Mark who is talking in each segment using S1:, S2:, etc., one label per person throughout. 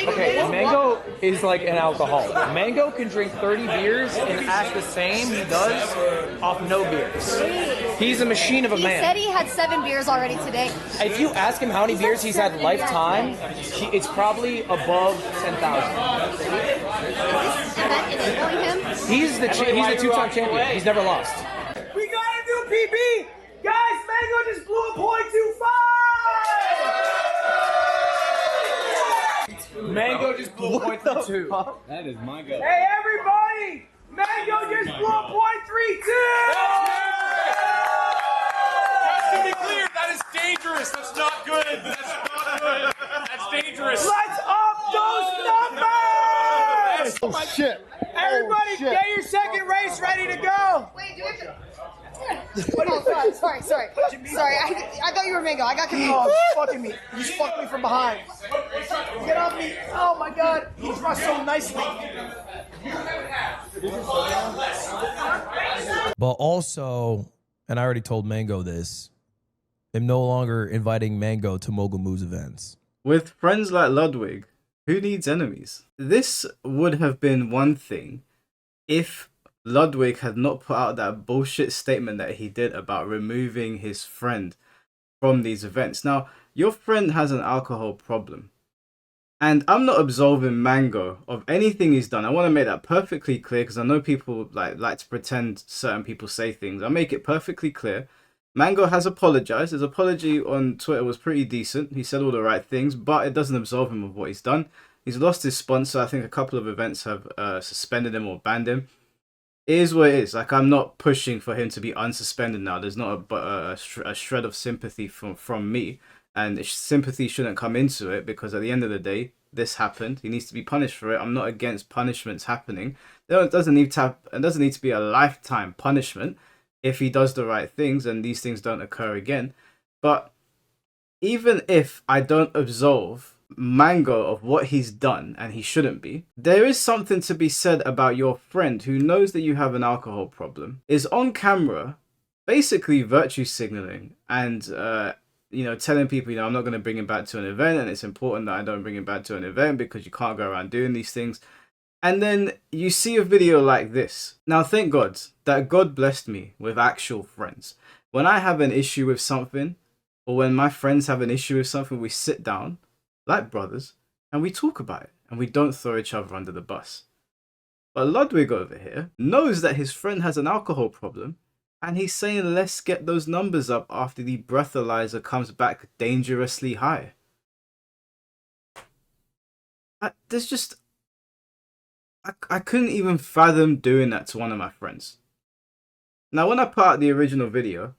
S1: Okay, Mang0 is like an alcoholic. Mang0 can drink 30 beers and act the same he does off no beers. He's a machine of a man.
S2: He said he had 7 beers already today.
S1: If you ask him how many beers he's had lifetime, it's probably above 10,000. He's the two-time champion. He's never lost.
S3: We gotta do PB! Guys, Mang0 just blew a .25!
S1: Mang0 just blew a .32.
S4: That is my go.
S3: Hey everybody! Mang0 just blew a .32!
S5: Just to be clear, that is dangerous. That's not good. That's not good. That's dangerous.
S3: Let's up those numbers!
S6: Oh shit!
S3: Everybody, get your second race ready to go!
S2: Wait, do it. Oh, sorry. I thought you were Mang0. I got confused.
S3: Oh, he's fucking me. You just fucked me from behind. Get off me. Oh my god. He rushed so nicely.
S7: But also, and I already told Mang0 this, I'm no longer inviting Mang0 to Mogul Moves events.
S8: With friends like Ludwig, who needs enemies? This would have been one thing if Ludwig had not put out that bullshit statement that he did about removing his friend from these events. Now, your friend has an alcohol problem. And I'm not absolving Mang0 of anything he's done. I want to make that perfectly clear because I know people like to pretend certain people say things. I'll make it perfectly clear. Mang0 has apologized. His apology on Twitter was pretty decent. He said all the right things, but it doesn't absolve him of what he's done. He's lost his sponsor. I think a couple of events have suspended him or banned him. It is what it is. Like, I'm not pushing for him to be unsuspended now. There's not a shred of sympathy from me. And sympathy shouldn't come into it because at the end of the day, this happened. He needs to be punished for it. I'm not against punishments happening. It doesn't need to be a lifetime punishment if he does the right things and these things don't occur again. But even if I don't absolve Mang0 of what he's done, and he shouldn't be, there is something to be said about your friend who knows that you have an alcohol problem, is on camera basically virtue signaling and telling people, I'm not going to bring him back to an event, and it's important that I don't bring him back to an event because you can't go around doing these things. And then you see a video like this. Now, thank God that God blessed me with actual friends. When I have an issue with something, or when my friends have an issue with something, we sit down like brothers and we talk about it, and we don't throw each other under the bus. But Ludwig over here knows that his friend has an alcohol problem, and he's saying let's get those numbers up after the breathalyzer comes back dangerously high. I couldn't even fathom doing that to one of my friends. Now, when I put out the original video,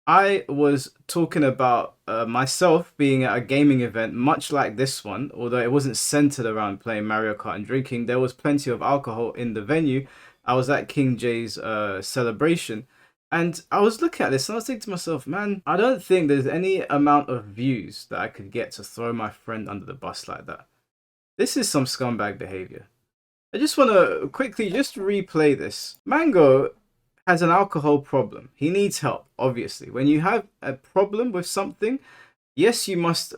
S8: I was talking about myself being at a gaming event much like this one, although it wasn't centered around playing Mario Kart and drinking. There was plenty of alcohol in the venue. I was at King J's celebration, and I was looking at this and I was thinking to myself, man, I don't think there's any amount of views that I could get to throw my friend under the bus like that. This is some scumbag behavior. I just want to quickly just replay this. Mang0 has an alcohol problem. He needs help, obviously. When you have a problem with something, yes, you must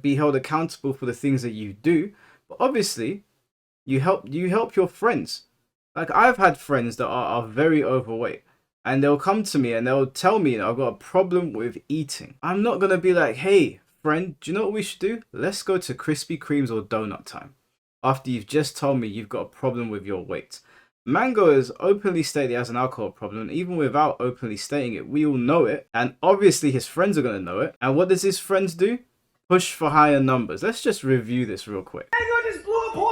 S8: be held accountable for the things that you do, but obviously you help your friends. Like, I've had friends that are very overweight, and they'll come to me and they'll tell me I've got a problem with eating. I'm not going to be like, hey, friend, do you know what we should do? Let's go to Krispy Kremes or Donut Time, after you've just told me you've got a problem with your weight. Mang0 has openly stated he has an alcohol problem, and even without openly stating it, we all know it, and obviously his friends are going to know it. And what does his friends do? Push for higher numbers. Let's just review this real quick.
S3: Mang0 just blew a .25!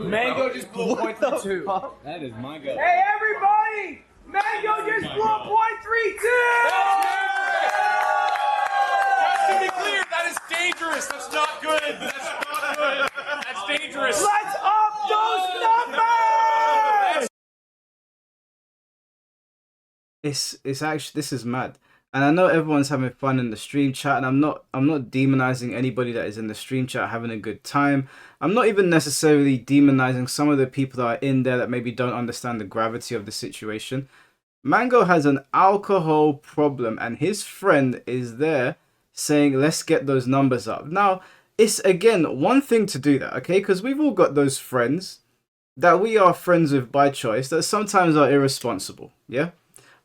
S1: Mang0 just blew a .32.
S4: That is my go.
S3: Hey everybody! Mang0 just blew a .32!
S5: Just to be clear, that is dangerous. That's not good. That's not good. That's dangerous.
S3: Let's up those numbers!
S8: It's actually, this is mad. And I know everyone's having fun in the stream chat, and I'm not demonizing anybody that is in the stream chat having a good time. I'm not even necessarily demonizing some of the people that are in there that maybe don't understand the gravity of the situation. Mang0 has an alcohol problem, and his friend is there saying, let's get those numbers up. Now, it's again one thing to do that, okay? Because we've all got those friends that we are friends with by choice that sometimes are irresponsible, yeah?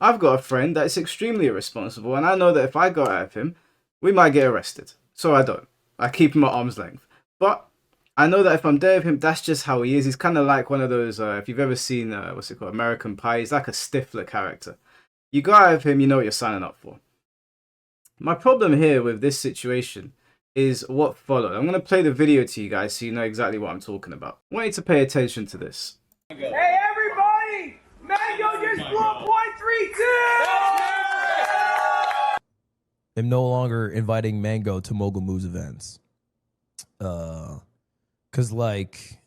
S8: I've got a friend that's extremely irresponsible, and I know that if I go at him, we might get arrested. So I don't. I keep him at arm's length. But I know that if I'm there with him, that's just how he is. He's kind of like one of those, if you've ever seen, what's it called, American Pie, he's like a Stifler character. You go out with him, you know what you're signing up for. My problem here with this situation is what followed. I'm going to play the video to you guys so you know exactly what I'm talking about. I want you to pay attention to this.
S3: Hey, everybody! Mang0 just blew a .32!
S7: I'm no longer inviting Mang0 to Mogul Moves events. Cause like,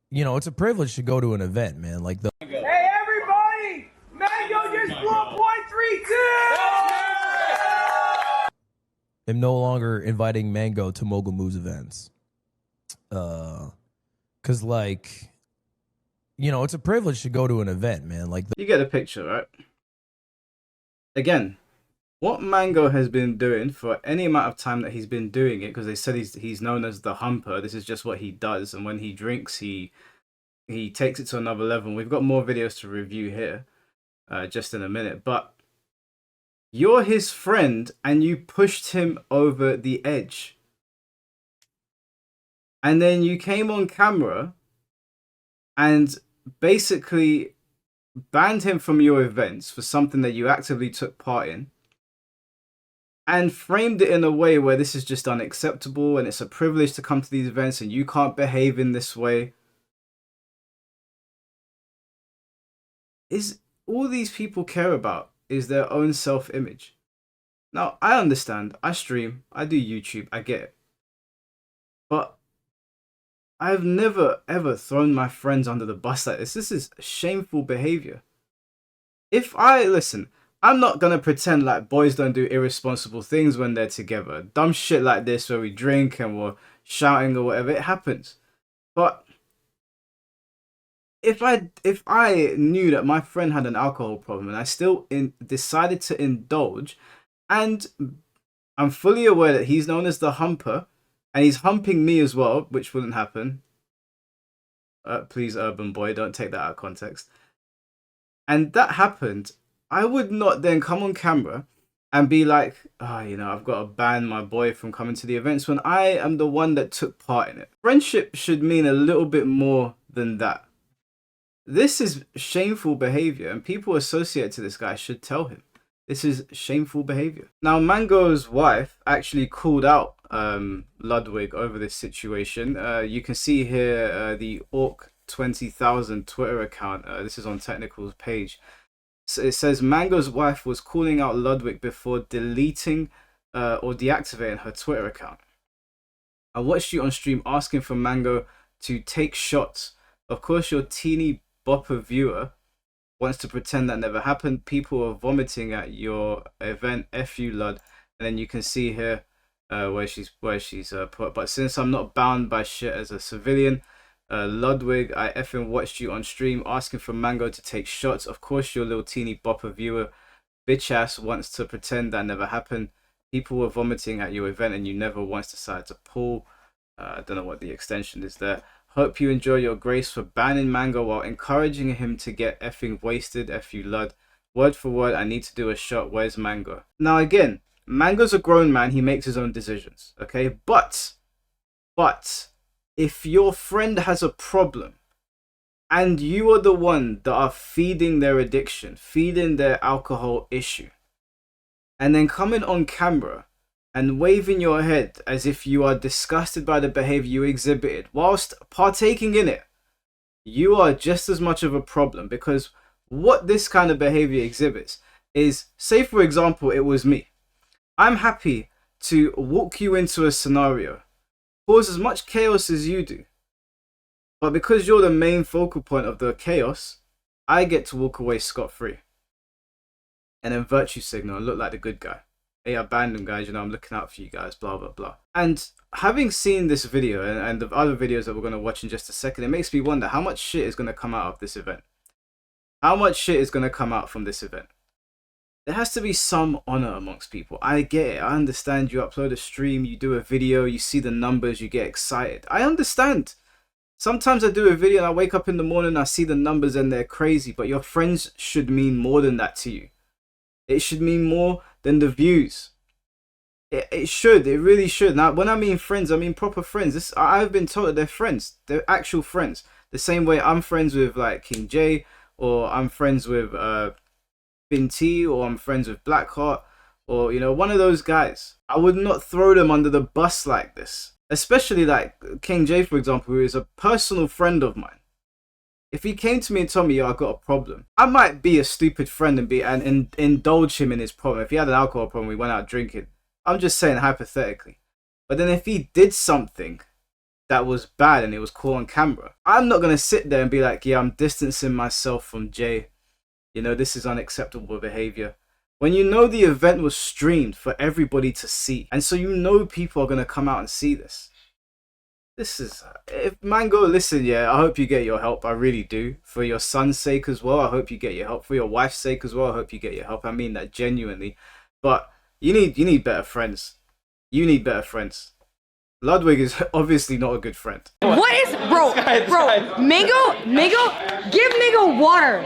S7: you know, it's a privilege to go to an event, man. Like the
S3: Hey, everybody! Mang0 just blew a .32!
S7: I'm no longer inviting Mang0 to Mogul Moves events. Cause like, you know, it's a privilege to go to an event, man. Like
S8: You get the picture, right? Again, what Mang0 has been doing for any amount of time that he's been doing it, because they said he's known as the humper. This is just what he does, and when he drinks, he takes it to another level. We've got more videos to review here, just in a minute. But you're his friend, and you pushed him over the edge, and then you came on camera and basically banned him from your events for something that you actively took part in, and framed it in a way where this is just unacceptable and it's a privilege to come to these events and you can't behave in this way. Is all these people care about is their own self-image. Now, I understand, I stream, I do YouTube, I get it. But I've never ever thrown my friends under the bus like this. This is shameful behavior. Listen, I'm not gonna pretend like boys don't do irresponsible things when they're together. Dumb shit like this where we drink and we're shouting or whatever, it happens. But if I knew that my friend had an alcohol problem and I still decided to indulge, and I'm fully aware that he's known as the humper and he's humping me as well, which wouldn't happen. Please, urban boy, don't take that out of context. And that happened, I would not then come on camera and be like, you know, I've got to ban my boy from coming to the events when I am the one that took part in it. Friendship should mean a little bit more than that. This is shameful behavior, and people associated to this guy should tell him. This is shameful behavior. Now, Mang0's wife actually called out Ludwig over this situation. You can see here the Orc 20,000 Twitter account. This is on Technical's page. So it says Mang0's wife was calling out Ludwig before deleting or deactivating her Twitter account. I watched you on stream asking for Mang0 to take shots. Of course, your teeny bopper viewer wants to pretend that never happened. People are vomiting at your event. F you, Lud. And then you can see here where she's put. But since I'm not bound by shit as a civilian, Ludwig, I effing watched you on stream asking for Mang0 to take shots. Of course, your little teeny bopper viewer bitch ass wants to pretend that never happened. People were vomiting at your event and you never once decided to pull. I don't know what the extension is there. Hope you enjoy your grace for banning Mang0 while encouraging him to get effing wasted. F you, Lud. Word for word, I need to do a shot. Where's Mang0? Now again, Mang0's a grown man. He makes his own decisions. Okay, but if your friend has a problem and you are the one that are feeding their addiction, feeding their alcohol issue, and then coming on camera and waving your head as if you are disgusted by the behavior you exhibited whilst partaking in it, you are just as much of a problem. Because what this kind of behavior exhibits is, say for example, it was me. I'm happy to walk you into a scenario, cause as much chaos as you do, but because you're the main focal point of the chaos, I get to walk away scot-free and then virtue signal and look like the good guy. Hey, I banned them, guys, you know, I'm looking out for you guys, blah blah blah. And having seen this video and the other videos that we're going to watch in just a second, it makes me wonder how much shit is going to come out of this event. How much shit is going to come out from this event? There has to be some honor amongst people. I get it. I understand you upload a stream, you do a video, you see the numbers, you get excited. I understand. Sometimes I do a video and I wake up in the morning, I see the numbers and they're crazy, but your friends should mean more than that to you. It should mean more than the views. It should. It really should. Now, when I mean friends, I mean proper friends. I've been told that they're friends. They're actual friends. The same way I'm friends with like King J, or I'm friends with Bin T, or I'm friends with Blackheart, or you know, one of those guys. I would not throw them under the bus like this. Especially like King J, for example, who is a personal friend of mine. If he came to me and told me, yo, I got a problem, I might be a stupid friend and indulge him in his problem. If he had an alcohol problem, we went out drinking. I'm just saying hypothetically. But then if he did something that was bad and it was caught on camera, I'm not going to sit there and be like, yeah, I'm distancing myself from Jay. You know, this is unacceptable behavior. When you know the event was streamed for everybody to see, and so you know people are going to come out and see this. This is, if Mang0, listen, yeah, I hope you get your help. I really do. For your son's sake as well, I hope you get your help. For your wife's sake as well, I hope you get your help. I mean that genuinely. But you need better friends. You need better friends. Ludwig is obviously not a good friend.
S2: What is, bro, Mang0, give Mang0 water.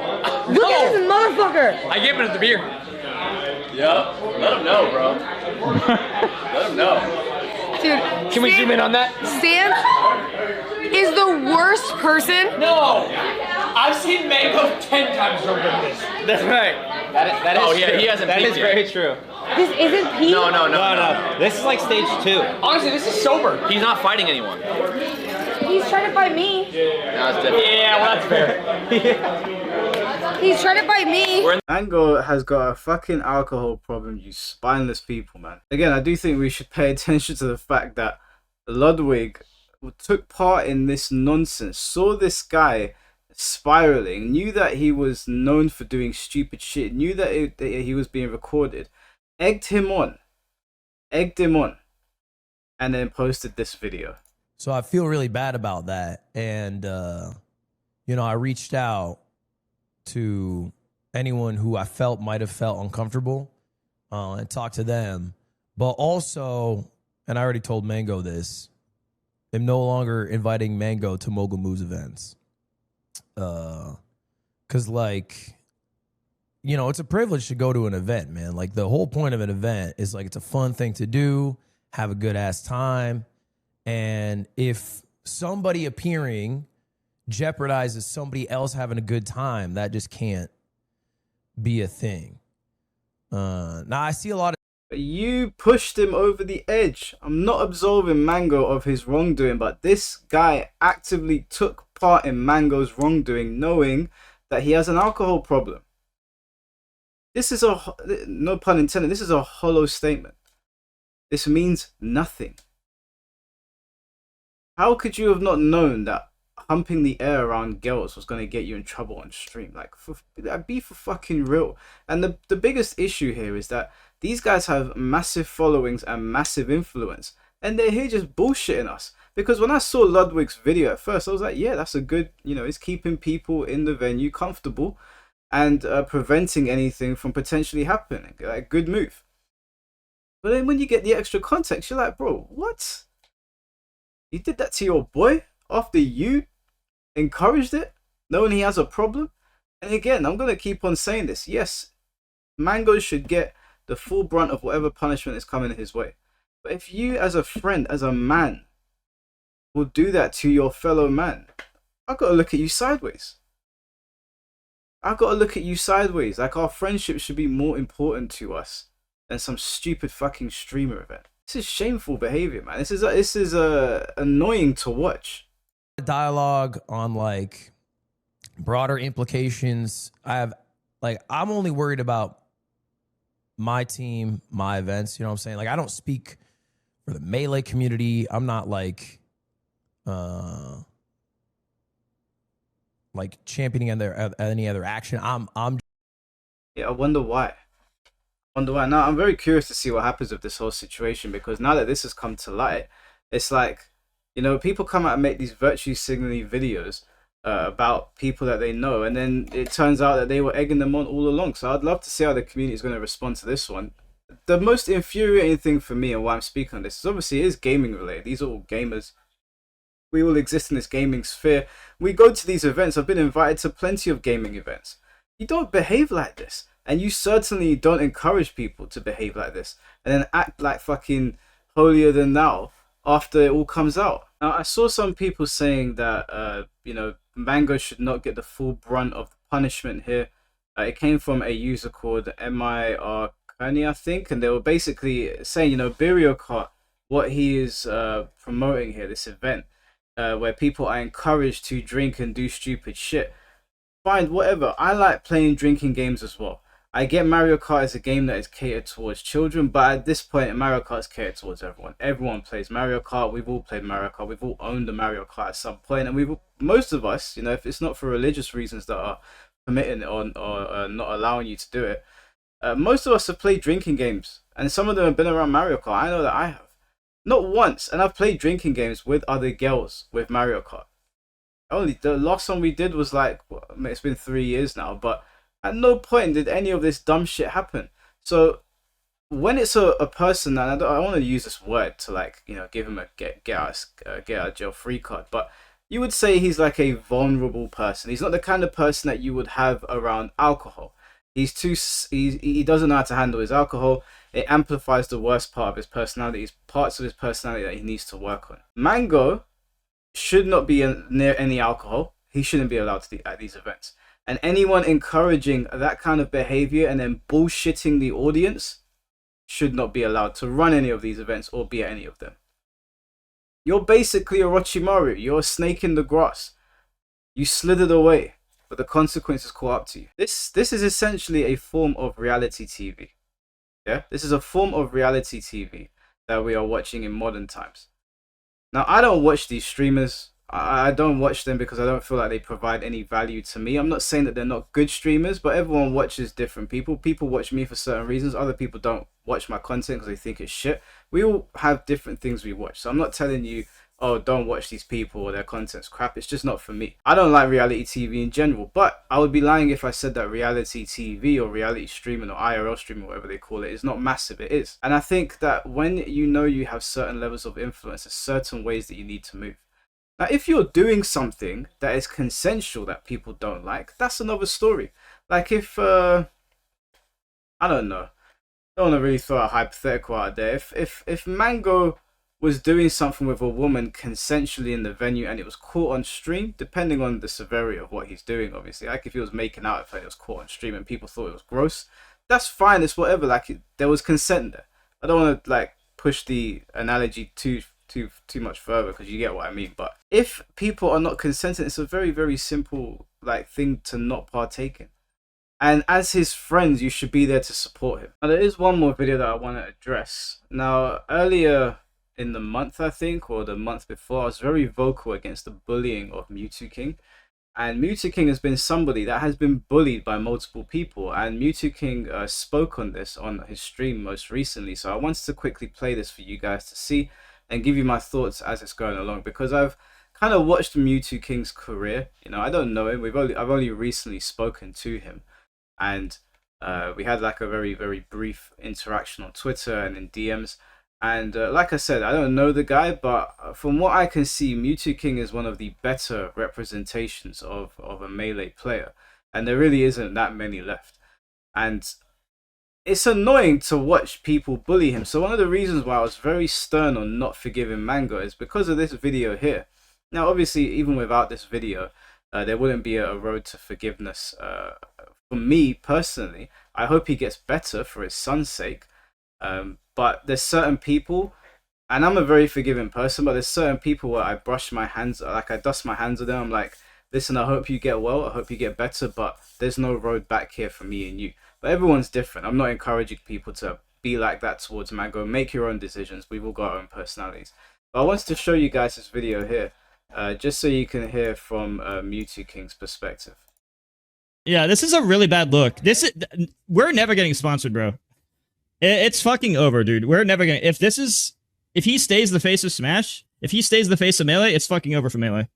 S2: Look at this motherfucker.
S1: I gave him the beer.
S5: Yeah, let him know, bro. Let him know.
S2: Dude,
S1: Can we zoom in on that?
S2: Stan is the worst person.
S1: No! I've seen Mang0 10 times drunk than this. That's right. That is
S5: Oh, yeah,
S1: true.
S5: he hasn't
S1: That
S5: peaked
S1: is
S5: yet.
S1: very true.
S2: This isn't Pete.
S5: No.
S1: This is like stage 2. Honestly, this is sober.
S5: He's not fighting anyone.
S2: He's trying to fight me.
S5: No, it's different.
S1: Yeah, well, that's fair.
S2: He's trying to fight me.
S8: Mang0 has got a fucking alcohol problem, you spineless people, man. Again, I do think we should pay attention to the fact that Ludwig took part in this nonsense, saw this guy spiraling, knew that he was known for doing stupid shit, knew that he was being recorded, egged him on, and then posted this video.
S7: So I feel really bad about that. And, you know, I reached out to anyone who I felt might have felt uncomfortable and talked to them. But also, and I already told Mang0 this, I'm no longer inviting Mang0 to Mogul Moves events. Because, like, you know, it's a privilege to go to an event, man. Like, the whole point of an event is, like, it's a fun thing to do, have a good-ass time. And if somebody appearing jeopardizes somebody else having a good time, that just can't be a thing. Now, I see a lot of...
S8: You pushed him over the edge. I'm not absolving Mang0 of his wrongdoing, but this guy actively took part in Mang0's wrongdoing, knowing that he has an alcohol problem. This is a, no pun intended, this is a hollow statement. This means nothing. How could you have not known that humping the air around girls was going to get you in trouble on stream? Like, be for fucking real. And the biggest issue here is that these guys have massive followings and massive influence, and they're here just bullshitting us. Because when I saw Ludwig's video at first, I was like, yeah, that's a good, you know, it's keeping people in the venue comfortable and preventing anything from potentially happening. Like, good move. But then when you get the extra context, you're like, bro, what? You did that to your boy after you encouraged it, knowing he has a problem? And again, I'm going to keep on saying this. Yes, Mang0 should get the full brunt of whatever punishment is coming his way. But if you as a friend, as a man, will do that to your fellow man, I've got to look at you sideways. I've got to look at you sideways. Like, our friendship should be more important to us than some stupid fucking streamer event. This is shameful behavior, man. This is annoying to watch.
S7: dialogue on like broader implications. I'm only worried about my team, my events, you know what I'm saying? Like, I don't speak for the Melee community. I'm not like championing any other action.
S8: Yeah, I wonder why. Now, I'm very curious to see what happens with this whole situation, because now that this has come to light, it's like, you know, people come out and make these virtue signaling videos, about people that they know, and then it turns out that they were egging them on all along. So I'd love to see how the community is going to respond to this one. The most infuriating thing for me, and why I'm speaking on this, is obviously it is gaming related. These are all gamers. We all exist in this gaming sphere. We go to these events. I've been invited to plenty of gaming events. You don't behave like this. And you certainly don't encourage people to behave like this. And then act like fucking holier than thou after it all comes out. Now, I saw some people saying that, you know, Mang0 should not get the full brunt of the punishment here. It came from a user called MIR Kearney, I think. And they were basically saying, you know, behaviour, what he is promoting here, this event, where people are encouraged to drink and do stupid shit. Fine, whatever. I like playing drinking games as well. I get Mario Kart is a game that is catered towards children, but at this point, Mario Kart is catered towards everyone. Everyone plays Mario Kart. We've all played Mario Kart. We've all owned a Mario Kart at some point, and most of us, you know, if it's not for religious reasons that are permitting or not allowing you to do it, most of us have played drinking games, and some of them have been around Mario Kart. I know that I have. Not once, and I've played drinking games with other girls with Mario Kart. Only the last one we did was like, it's been 3 years now, but at no point did any of this dumb shit happen. So when it's a person, and I want to use this word to, like, you know, give him a get out of jail free card, but you would say he's like a vulnerable person. He's not the kind of person that you would have around alcohol. He doesn't know how to handle his alcohol. It amplifies the worst part of his personality. It's parts of his personality that he needs to work on. Mang0 should not be near any alcohol. He shouldn't be allowed to be at these events. And anyone encouraging that kind of behavior and then bullshitting the audience should not be allowed to run any of these events or be at any of them. You're basically a Orochimaru. You're a snake in the grass. You slithered away, but the consequences caught up to you. This is essentially a form of reality TV. Yeah, this is a form of reality TV that we are watching in modern times. Now, I don't watch these streamers. I don't watch them because I don't feel like they provide any value to me. I'm not saying that they're not good streamers, but everyone watches different people. People watch me for certain reasons. Other people don't watch my content because they think it's shit. We all have different things we watch. So I'm not telling you, oh, don't watch these people or their content's crap. It's just not for me. I don't like reality TV in general, but I would be lying if I said that reality TV or reality streaming or IRL streaming, whatever they call it, is not massive. It is. And I think that when you know you have certain levels of influence, there's certain ways that you need to move. Now, if you're doing something that is consensual that people don't like, that's another story. Like if, I don't know, I don't want to really throw a hypothetical out there. If Mang0 was doing something with a woman consensually in the venue and it was caught on stream, depending on the severity of what he's doing, obviously. Like if he was making out with her and it was caught on stream and people thought it was gross, that's fine, it's whatever. Like there was consent there. I don't want to like push the analogy too much further because you get what I mean. But if people are not consenting, it's a very, very simple like thing to not partake in. And as his friends, you should be there to support him. Now, there is one more video that I want to address. Now, earlier in the month, I think, or the month before, I was very vocal against the bullying of Mew2King. And Mew2King has been somebody that has been bullied by multiple people. And Mew2King spoke on this on his stream most recently. So I wanted to quickly play this for you guys to see and give you my thoughts as it's going along, because I've kind of watched Mew2King's career. You know, I don't know him. I've only recently spoken to him, and we had like a very, very brief interaction on Twitter and in DMs. And like I said, I don't know the guy, but from what I can see, Mew2King is one of the better representations of a melee player, and there really isn't that many left. And it's annoying to watch people bully him. So one of the reasons why I was very stern on not forgiving Mang0 is because of this video here. Now, obviously, even without this video, there wouldn't be a road to forgiveness. For me, personally, I hope he gets better for his son's sake. But there's certain people, and I'm a very forgiving person, but there's certain people where I brush my hands, like I dust my hands with them. I'm like, listen, I hope you get well. I hope you get better, but there's no road back here for me and you. But everyone's different. I'm not encouraging people to be like that towards Mang0. Make your own decisions. We've all got our own personalities. But I wanted to show you guys this video here, just so you can hear from Mew2King's perspective.
S4: Yeah, this is a really bad look. We're never getting sponsored, bro. It's fucking over, dude. We're never gonna. If he stays the face of Smash, if he stays the face of Melee, it's fucking over for Melee.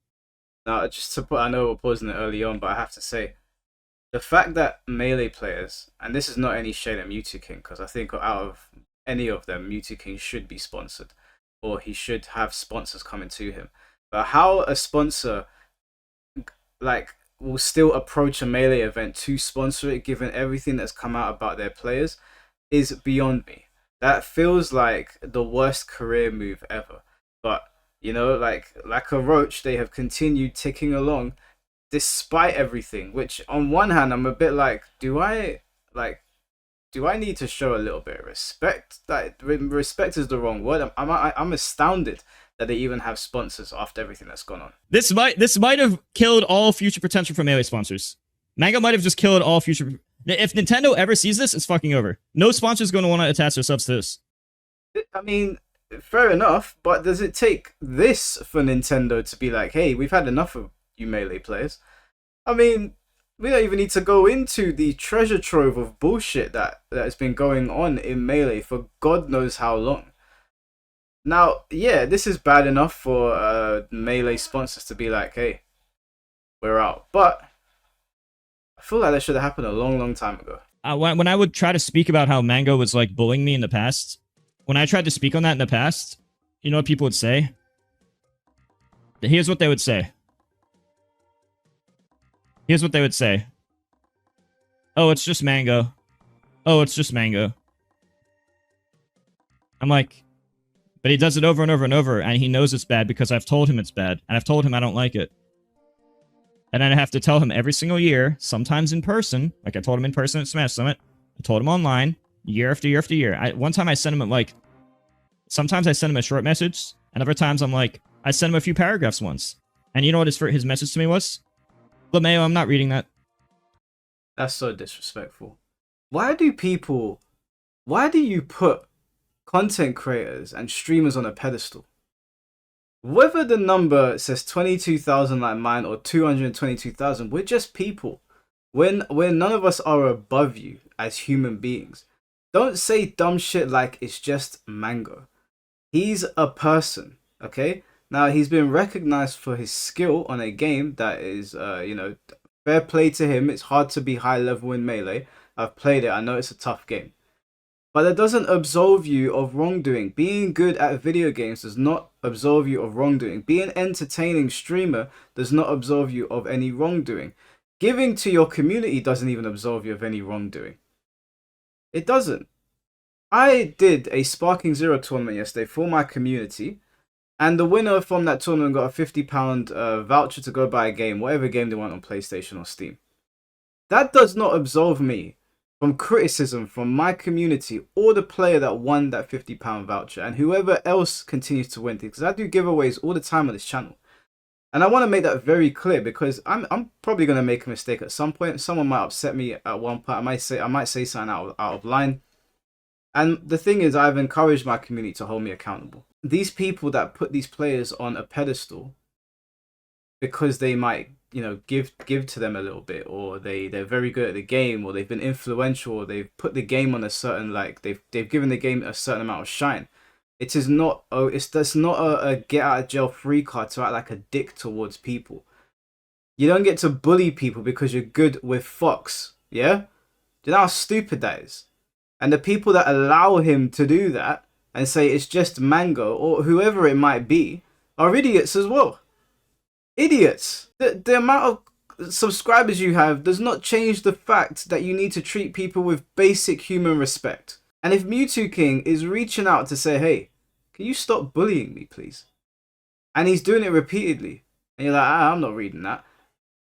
S8: Now, just to put, I know we're pausing it early on, but I have to say, the fact that Melee players, and this is not any shade at Mew2King, because I think out of any of them, Mew2King should be sponsored, or he should have sponsors coming to him. But how a sponsor, like, will still approach a Melee event to sponsor it, given everything that's come out about their players, is beyond me. That feels like the worst career move ever. But, you know, like a roach, they have continued ticking along despite everything, which on one hand, I'm a bit like, do I need to show a little bit of respect? Like, respect is the wrong word. I'm astounded that they even have sponsors after everything that's gone on.
S4: This might have killed all future potential for Melee sponsors. Mang0 might have just killed all future. If Nintendo ever sees this, it's fucking over. No sponsor's going to want to attach themselves to this.
S8: I mean, fair enough, but does it take this for Nintendo to be like, hey, we've had enough of you Melee players? I mean, we don't even need to go into the treasure trove of bullshit that has been going on in Melee for God knows how long. Now, yeah, this is bad enough for Melee sponsors to be like, hey, we're out. But I feel like that should have happened a long, long time ago.
S4: When I would try to speak about how Mang0 was like bullying me in the past, when I tried to speak on that in the past, you know what people would say? Here's what they would say. Here's what they would say. Oh, it's just Mang0. Oh, it's just Mang0. I'm like, but he does it over and over and over, and he knows it's bad because I've told him it's bad, and I've told him I don't like it. And then I have to tell him every single year, sometimes in person, like I told him in person at Smash Summit, I told him online, year after year after year. One time I sent him like, sometimes I send him a short message, and other times I'm like, I sent him a few paragraphs once. And you know what his message to me was? LeMayo, I'm not reading that.
S8: That's so disrespectful. Why do you put content creators and streamers on a pedestal? Whether the number says 22,000 like mine or 222,000, we're just people. When none of us are above you as human beings. Don't say dumb shit like it's just Mang0. He's a person, okay? Now, he's been recognized for his skill on a game that is, you know, fair play to him. It's hard to be high level in Melee. I've played it. I know it's a tough game. But that doesn't absolve you of wrongdoing. Being good at video games does not absolve you of wrongdoing. Being an entertaining streamer does not absolve you of any wrongdoing. Giving to your community doesn't even absolve you of any wrongdoing. It doesn't. I did a Sparking Zero tournament yesterday for my community. And the winner from that tournament got a £50 voucher to go buy a game, whatever game they want on PlayStation or Steam. That does not absolve me from criticism from my community or the player that won that £50 voucher and whoever else continues to win, because I do giveaways all the time on this channel. And I want to make that very clear because I'm probably going to make a mistake at some point. Someone might upset me at one point. I might say something out of line. And the thing is, I've encouraged my community to hold me accountable. These people that put these players on a pedestal because they might, you know, give to them a little bit, or they're very good at the game, or they've been influential, or they've put the game on a certain, like they've given the game a certain amount of shine. That's not a get out of jail free card to act like a dick towards people. You don't get to bully people because you're good with Fox, yeah? Do you know how stupid that is? And the people that allow him to do that and say it's just Mang0 or whoever it might be are idiots as well. Idiots. The amount of subscribers you have does not change the fact that you need to treat people with basic human respect. And if Mew2King is reaching out to say, hey, can you stop bullying me, please? And he's doing it repeatedly. And you're like, I'm not reading that.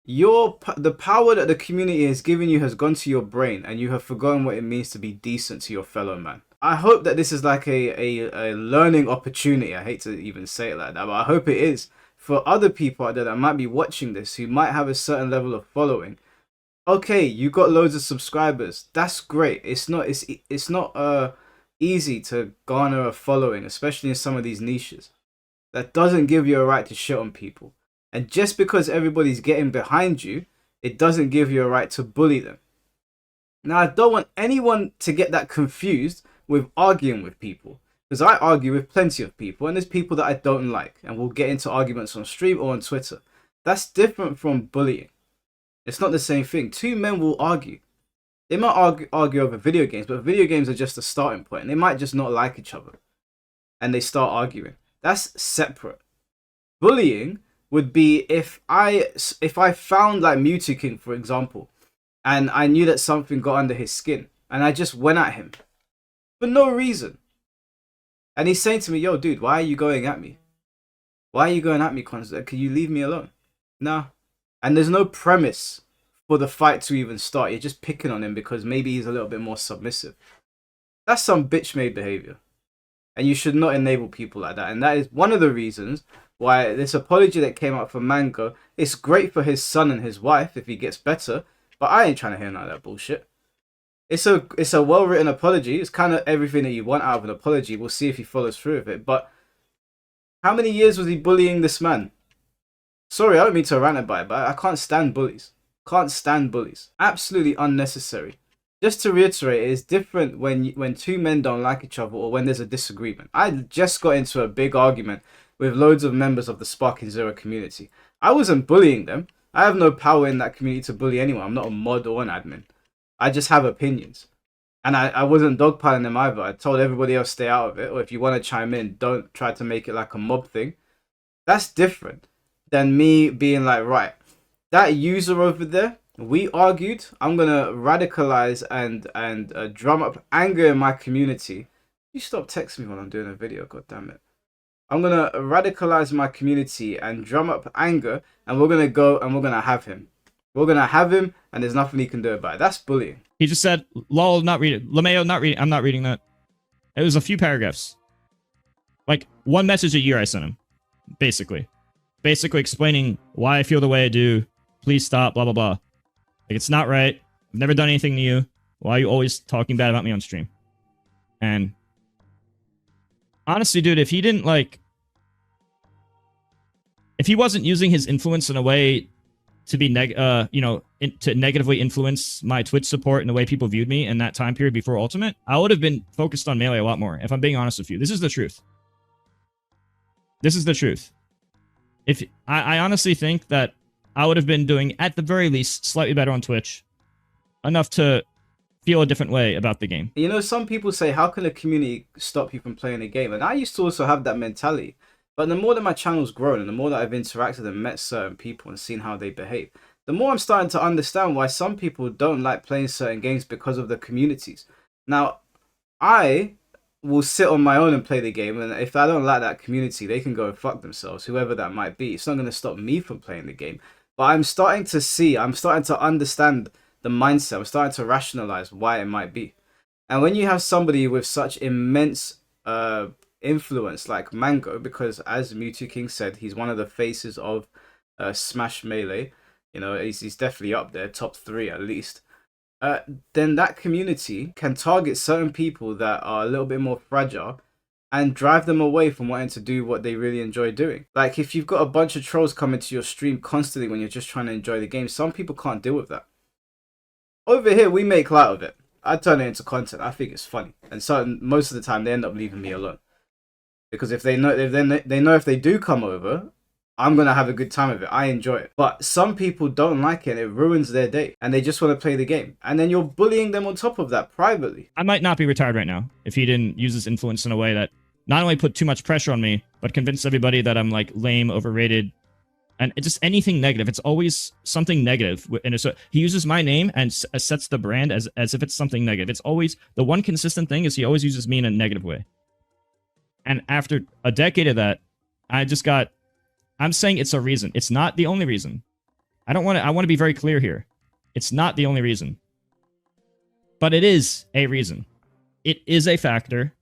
S8: The power that the community has given you has gone to your brain and you have forgotten what it means to be decent to your fellow man. I hope that this is like a learning opportunity. I hate to even say it like that, but I hope it is for other people out there that might be watching this who might have a certain level of following. Okay, you got loads of subscribers. That's great. It's not easy to garner a following, especially in some of these niches. That doesn't give you a right to shit on people. And just because everybody's getting behind you, it doesn't give you a right to bully them. Now, I don't want anyone to get that confused with arguing with people, because I argue with plenty of people, and there's people that I don't like, and we'll get into arguments on stream or on Twitter. That's different from bullying. It's not the same thing. Two men will argue. They might argue over video games, but video games are just a starting point. And they might just not like each other. And they start arguing. That's separate. Bullying would be if I found like Mew2King, for example, and I knew that something got under his skin, and I just went at him for no reason. And he's saying to me, yo, dude, why are you going at me? Why are you going at me constantly? Can you leave me alone? Nah. And there's no premise for the fight to even start. You're just picking on him because maybe he's a little bit more submissive. That's some bitch-made behavior. And you should not enable people like that. And that is one of the reasons why this apology that came out from Mang0, it's great for his son and his wife if he gets better. But I ain't trying to hear none of that bullshit. It's a well-written apology. It's kind of everything that you want out of an apology. We'll see if he follows through with it. But how many years was he bullying this man? Sorry, I don't mean to rant about it, but I can't stand bullies. Can't stand bullies. Absolutely unnecessary. Just to reiterate, it is different when two men don't like each other or when there's a disagreement. I just got into a big argument with loads of members of the Sparking Zero community. I wasn't bullying them. I have no power in that community to bully anyone. I'm not a mod or an admin. I just have opinions. And I wasn't dogpiling them either. I told everybody else stay out of it. Or if you want to chime in, don't try to make it like a mob thing. That's different than me being like, right, that user over there, we argued. I'm going to radicalize and drum up anger in my community. You stop texting me when I'm doing a video, god damn it. I'm going to radicalize my community and drum up anger, and we're going to go and we're going to have him. We're going to have him, and there's nothing he can do about it. That's bullying.
S4: He just said, lol, not read it. LeMayo, not reading. I'm not reading that. It was a few paragraphs. Like, one message a year I sent him. Basically explaining why I feel the way I do. Please stop, blah, blah, blah. Like, it's not right. I've never done anything to you. Why are you always talking bad about me on stream? And honestly, dude, if he didn't, like... If he wasn't using his influence in a way to be, to negatively influence my Twitch support and the way people viewed me in that time period before Ultimate, I would have been focused on Melee a lot more, if I'm being honest with you. This is the truth. This is the truth. If I honestly think that I would have been doing, at the very least, slightly better on Twitch. Enough to feel a different way about the game.
S8: You know, some people say, how can a community stop you from playing a game? And I used to also have that mentality. But the more that my channel's grown and the more that I've interacted and met certain people and seen how they behave, the more I'm starting to understand why some people don't like playing certain games because of the communities. Now, I will sit on my own and play the game, and if I don't like that community, they can go and fuck themselves, whoever that might be. It's not going to stop me from playing the game. But I'm starting to understand the mindset. I'm starting to rationalize why it might be. And when you have somebody with such immense influence like Mang0, because as Mew2King said, he's one of the faces of Smash Melee, you know, he's definitely up there, top 3 at least, then that community can target certain people that are a little bit more fragile and drive them away from wanting to do what they really enjoy doing. Like, if you've got a bunch of trolls coming to your stream constantly when you're just trying to enjoy the game, some people can't deal with that. Over here, we make light of it. I turn it into content. I think it's funny. And so most of the time, they end up leaving me alone. Because if they know, if they do come over, I'm going to have a good time with it. I enjoy it. But some people don't like it, and it ruins their day. And they just want to play the game. And then you're bullying them on top of that privately.
S4: I might not be retired right now if he didn't use his influence in a way that not only put too much pressure on me, but convinced everybody that I'm, like, lame, overrated, and just anything negative. It's always something negative. And so he uses my name and sets the brand as if it's something negative. It's always, the one consistent thing is he always uses me in a negative way. And after a decade of that, I'm saying it's a reason. It's not the only reason. I want to be very clear here. It's not the only reason. But it is a reason. It is a factor.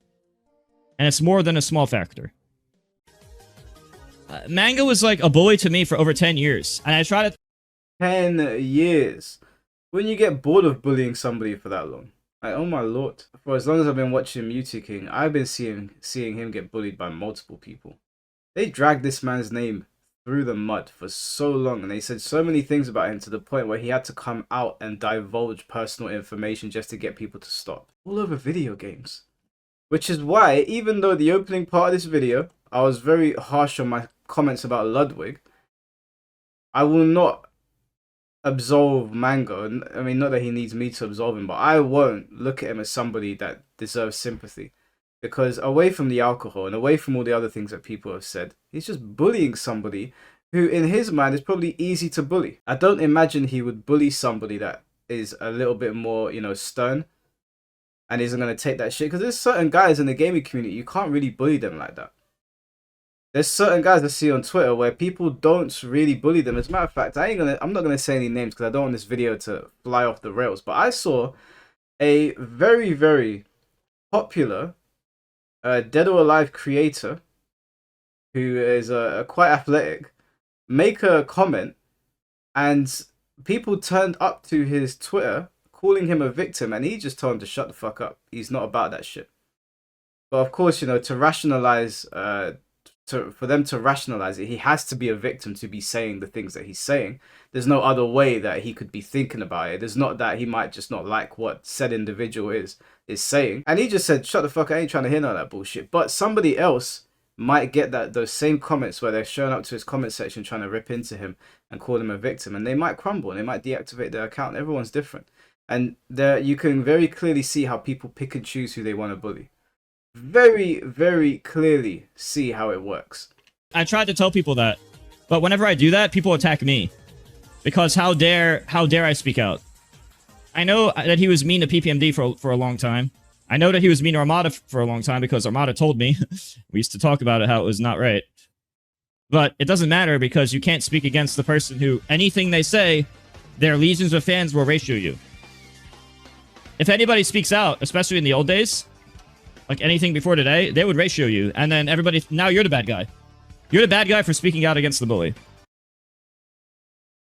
S4: And it's more than a small factor. Mang0 was like a bully to me for over 10 years. And I try to...
S8: 10 years. When you get bored of bullying somebody for that long. Like, oh my lord. For as long as I've been watching Mew2King, I've been seeing him get bullied by multiple people. They dragged this man's name through the mud for so long, and they said so many things about him to the point where he had to come out and divulge personal information just to get people to stop. All over video games. Which is why, even though the opening part of this video, I was very harsh on my comments about Ludwig, I will not absolve Mang0. I mean, not that he needs me to absolve him, but I won't look at him as somebody that deserves sympathy. Because away from the alcohol and away from all the other things that people have said, he's just bullying somebody who in his mind is probably easy to bully. I don't imagine he would bully somebody that is a little bit more, you know, stern and isn't going to take that shit. Because there's certain guys in the gaming community, you can't really bully them like that. There's certain guys I see on Twitter where people don't really bully them. As a matter of fact, I'm not gonna say any names because I don't want this video to fly off the rails. But I saw a very, very popular Dead or Alive creator who is quite athletic make a comment, and people turned up to his Twitter calling him a victim, and he just told him to shut the fuck up. He's not about that shit. But of course, you know, to rationalize for them to rationalize it, he has to be a victim to be saying the things that he's saying. There's no other way that he could be thinking about it. There's not that he might just not like what said individual is saying. And he just said, shut the fuck up, I ain't trying to hear none of that bullshit. But somebody else might get those same comments where they're showing up to his comment section trying to rip into him and call him a victim, and they might crumble and they might deactivate their account. Everyone's different. And there you can very clearly see how people pick and choose who they want to bully. Very, very clearly see how it works.
S4: I tried to tell people that, but whenever I do that, people attack me. Because how dare I speak out? I know that he was mean to PPMD for a long time. I know that he was mean to Armada for a long time because Armada told me. We used to talk about it, how it was not right. But it doesn't matter because you can't speak against the person who, anything they say, their legions of fans will ratio you. If anybody speaks out, especially in the old days, like anything before today, they would ratio you. And then everybody, now you're the bad guy. You're the bad guy for speaking out against the bully.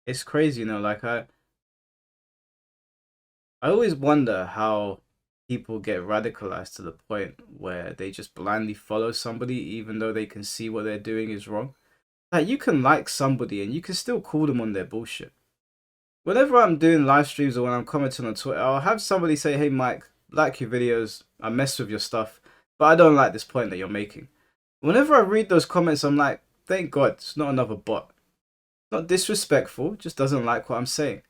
S8: It's crazy, you know, like I always wonder how people get radicalized to the point where they just blindly follow somebody even though they can see what they're doing is wrong. Like, you can like somebody and you can still call them on their bullshit. Whenever I'm doing live streams or when I'm commenting on Twitter, I'll have somebody say, hey Mike, like your videos, I mess with your stuff, but I don't like this point that you're making. Whenever I read those comments, I'm like, thank God, it's not another bot. Not disrespectful, just doesn't like what I'm saying.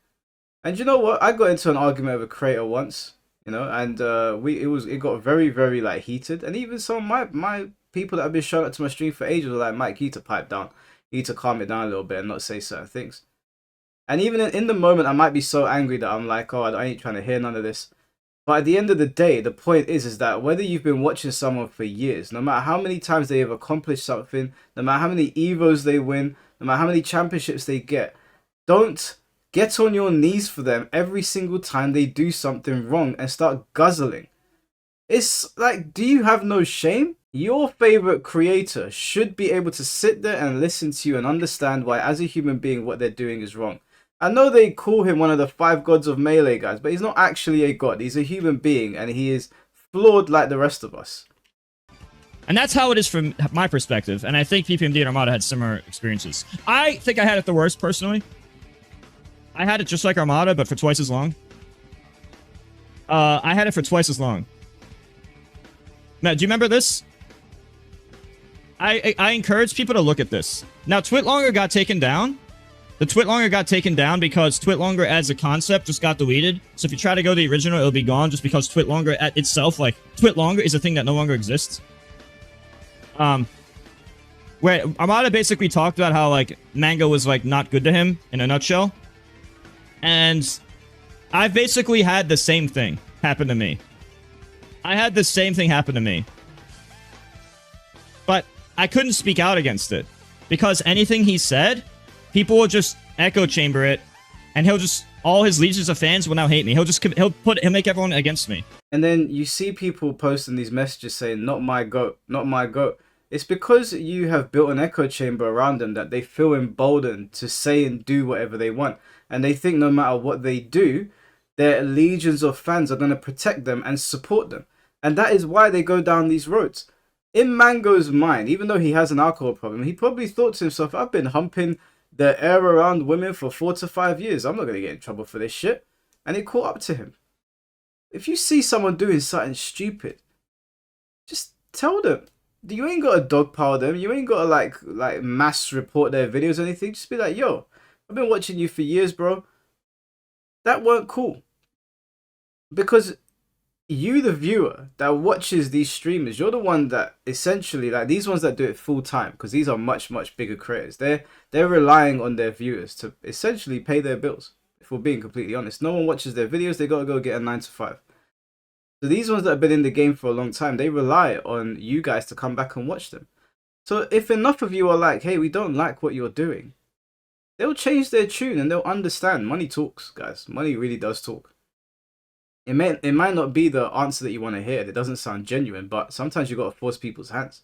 S8: And you know what? I got into an argument with a creator once, you know, and it got very, very like heated. And even some of my people that have been showing up to my stream for ages were like, Mike, you need to pipe down. You need to calm it down a little bit and not say certain things. And even in the moment, I might be so angry that I'm like, oh, I ain't trying to hear none of this. But at the end of the day, the point is that whether you've been watching someone for years, no matter how many times they have accomplished something, no matter how many Evos they win, no matter how many championships they get, don't get on your knees for them every single time they do something wrong and start guzzling. It's like, do you have no shame? Your favorite creator should be able to sit there and listen to you and understand why, as a human being, what they're doing is wrong. I know they call him one of the 5 gods of Melee, guys, but he's not actually a god. He's a human being, and he is flawed like the rest of us.
S4: And that's how it is from my perspective, and I think PPMD and Armada had similar experiences. I think I had it the worst, personally. I had it just like Armada, but for twice as long. I had it for twice as long. Matt, do you remember this? I encourage people to look at this. Now, Twitlonger got taken down. The Twitlonger got taken down because Twitlonger as a concept just got deleted. So if you try to go to the original, it'll be gone just because Twitlonger at itself, like, Twitlonger is a thing that no longer exists. Where Armada basically talked about how, like, Mang0 was, like, not good to him, in a nutshell. And I've basically had the same thing happen to me. I had the same thing happen to me. But I couldn't speak out against it. Because anything he said, people will just echo chamber it, and all his legions of fans will now hate me. He'll make everyone against me.
S8: And then you see people posting these messages saying, not my goat, not my goat. It's because you have built an echo chamber around them that they feel emboldened to say and do whatever they want. And they think no matter what they do, their legions of fans are going to protect them and support them. And that is why they go down these roads. In Mang0's mind, even though he has an alcohol problem, he probably thought to himself, I've been humping the air around women for 4 to 5 years. I'm not going to get in trouble for this shit. And it caught up to him. If you see someone doing something stupid, just tell them. You ain't got to dogpile them. You ain't got to like mass report their videos or anything. Just be like, yo, I've been watching you for years, bro. That weren't cool. Because you, the viewer that watches these streamers, you're the one that essentially, like these ones that do it full time, because these are much, much bigger creators. They're relying on their viewers to essentially pay their bills. If we're being completely honest, no one watches their videos. They gotta go get a 9 to 5. So these ones that have been in the game for a long time, they rely on you guys to come back and watch them. So if enough of you are like, hey, we don't like what you're doing, they'll change their tune and they'll understand. Money talks, guys. Money really does talk. It might not be the answer that you want to hear. It doesn't sound genuine, but sometimes you got to force people's hands.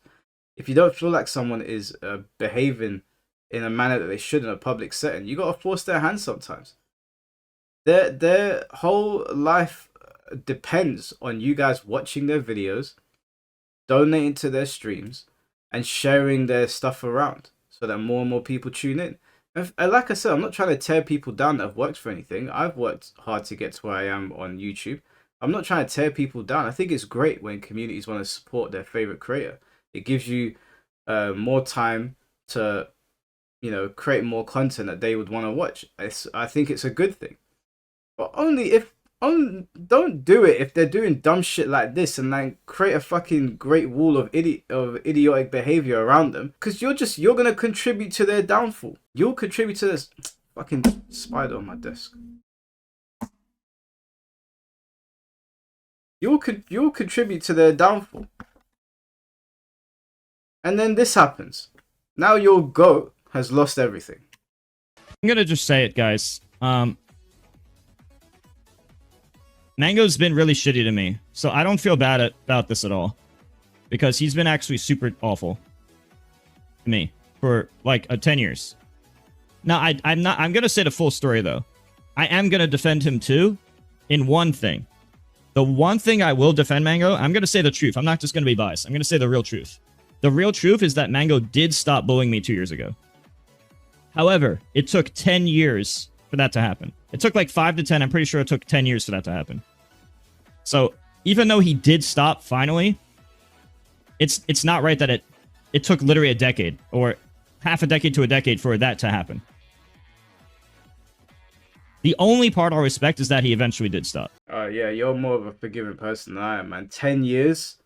S8: If you don't feel like someone is behaving in a manner that they should in a public setting, you got to force their hands sometimes. Their whole life depends on you guys watching their videos, donating to their streams, and sharing their stuff around so that more and more people tune in. And like I said, I'm not trying to tear people down that have worked for anything. I've worked hard to get to where I am on YouTube. I'm not trying to tear people down. I think it's great when communities want to support their favorite creator. It gives you more time to, you know, create more content that they would want to watch. I think it's a good thing. But only if don't do it if they're doing dumb shit like this and like create a fucking great wall of idiotic behavior around them, because you're gonna contribute to their downfall. You'll contribute to this fucking spider on my desk. You'll contribute to their downfall. And then this happens. Now your goat has lost everything.
S4: I'm gonna just say it, guys. Mang0's been really shitty to me, so I don't feel bad about this at all, because he's been actually super awful to me for like 10 years. Now I'm gonna say the full story though. I am gonna defend him too, in one thing. The one thing I will defend Mang0, I'm gonna say the truth. I'm not just gonna be biased. I'm gonna say the real truth. The real truth is that Mang0 did stop bullying me 2 years ago. However, it took 10 years for that to happen. It took like 5 to 10. I'm pretty sure it took 10 years for that to happen. So even though he did stop finally, it's not right that it took literally a decade or half a decade to a decade for that to happen. The only part I'll respect is that he eventually did stop.
S8: Yeah, you're more of a forgiving person than I am, man. 10 years?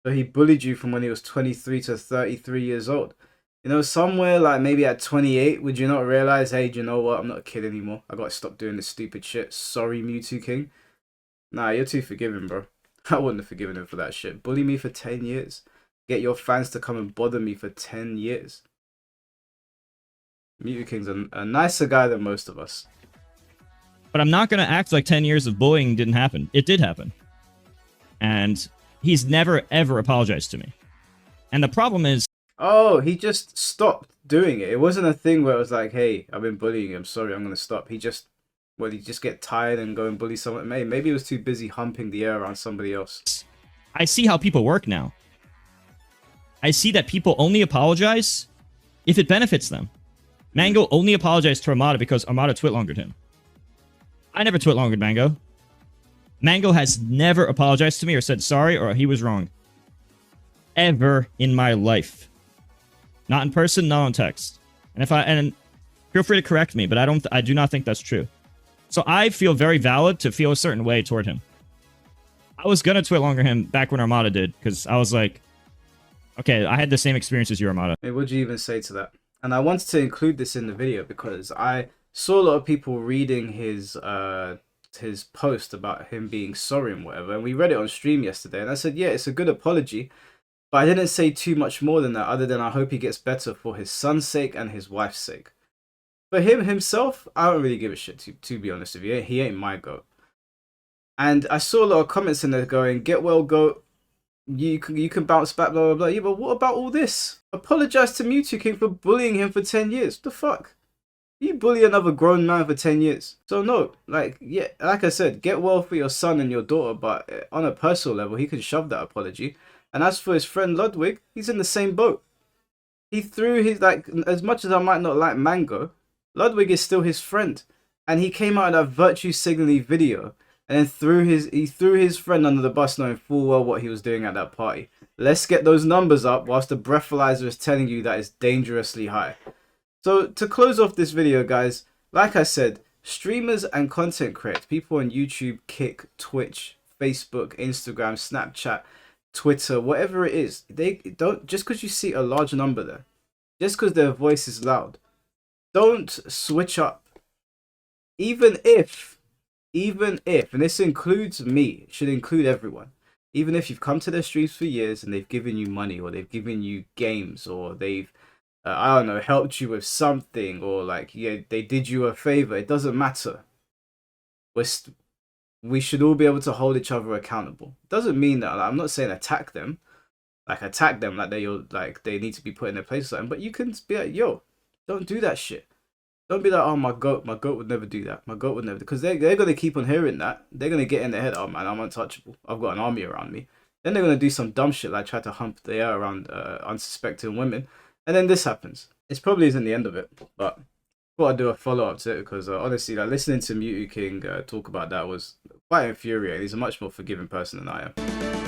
S8: So he bullied you from when he was 23 to 33 years old. You know, somewhere like maybe at 28, would you not realize, hey, do you know what? I'm not a kid anymore. I got to stop doing this stupid shit. Sorry, Mew2King. Nah, you're too forgiving, bro. I wouldn't have forgiven him for that shit. Bully me for 10 years. Get your fans to come and bother me for 10 years. Mew2King's a nicer guy than most of us.
S4: But I'm not going to act like 10 years of bullying didn't happen. It did happen. And he's never, ever apologized to me. And the problem is...
S8: Oh, he just stopped doing it. It wasn't a thing where it was like, hey, I've been bullying him. Sorry, I'm going to stop. He just get tired and go and bully someone? Maybe he was too busy humping the air around somebody else.
S4: I see how people work now. I see that people only apologize if it benefits them. Mang0 only apologized to Armada because Armada twit-longered him. I never twit-longered Mang0. Mang0 has never apologized to me or said sorry or he was wrong. Ever in my life. Not in person, not on text. And feel free to correct me, but I do not think that's true. So I feel very valid to feel a certain way toward him. I was gonna twit-longer him back when Armada did, because I was like, okay, I had the same experience as you, Armada.
S8: Hey, what'd you even say to that? And I wanted to include this in the video because I saw a lot of people reading his post about him being sorry and whatever, and we read it on stream yesterday, and I said, yeah, it's a good apology, but I didn't say too much more than that, other than I hope he gets better for his son's sake and his wife's sake. For him himself, I don't really give a shit, to be honest with you. He ain't my goat. And I saw a lot of comments in there going, get well, goat. You can bounce back, blah, blah, blah. Yeah, but what about all this? Apologize to Mew2King for bullying him for 10 years. What the fuck? You bully another grown man for 10 years. So no, like, yeah, like I said, get well for your son and your daughter, but on a personal level, he can shove that apology. And as for his friend Ludwig, he's in the same boat. He threw his, like, as much as I might not like Mang0, Ludwig is still his friend. And he came out of that virtue signaling video and then he threw his friend under the bus knowing full well what he was doing at that party. Let's get those numbers up whilst the breathalyzer is telling you that it's dangerously high. So to close off this video, guys, like I said, streamers and content creators, people on YouTube, Kick, Twitch, Facebook, Instagram, Snapchat, Twitter, whatever it is, they don't, just because you see a large number there, just because their voice is loud, don't switch up. Even if, and this includes me, it should include everyone, even if you've come to their streams for years and they've given you money, or they've given you games, or they've I don't know, helped you with something, or like, yeah, they did you a favor, it doesn't matter. We should all be able to hold each other accountable. Doesn't mean that, like, I'm not saying attack them like they need to be put in their place or something, but you can be like, yo, don't do that shit. Don't be like, oh, my goat would never do that, my goat would never, because they're going to keep on hearing that. They're going to get in their head, oh man, I'm untouchable, I've got an army around me. Then they're going to do some dumb shit like try to hump the air around unsuspecting women, and then this happens. It probably isn't the end of it, but I thought I'd do a follow-up to it, because honestly, like, listening to Mew2King talk about that was quite infuriating. He's a much more forgiving person than I am.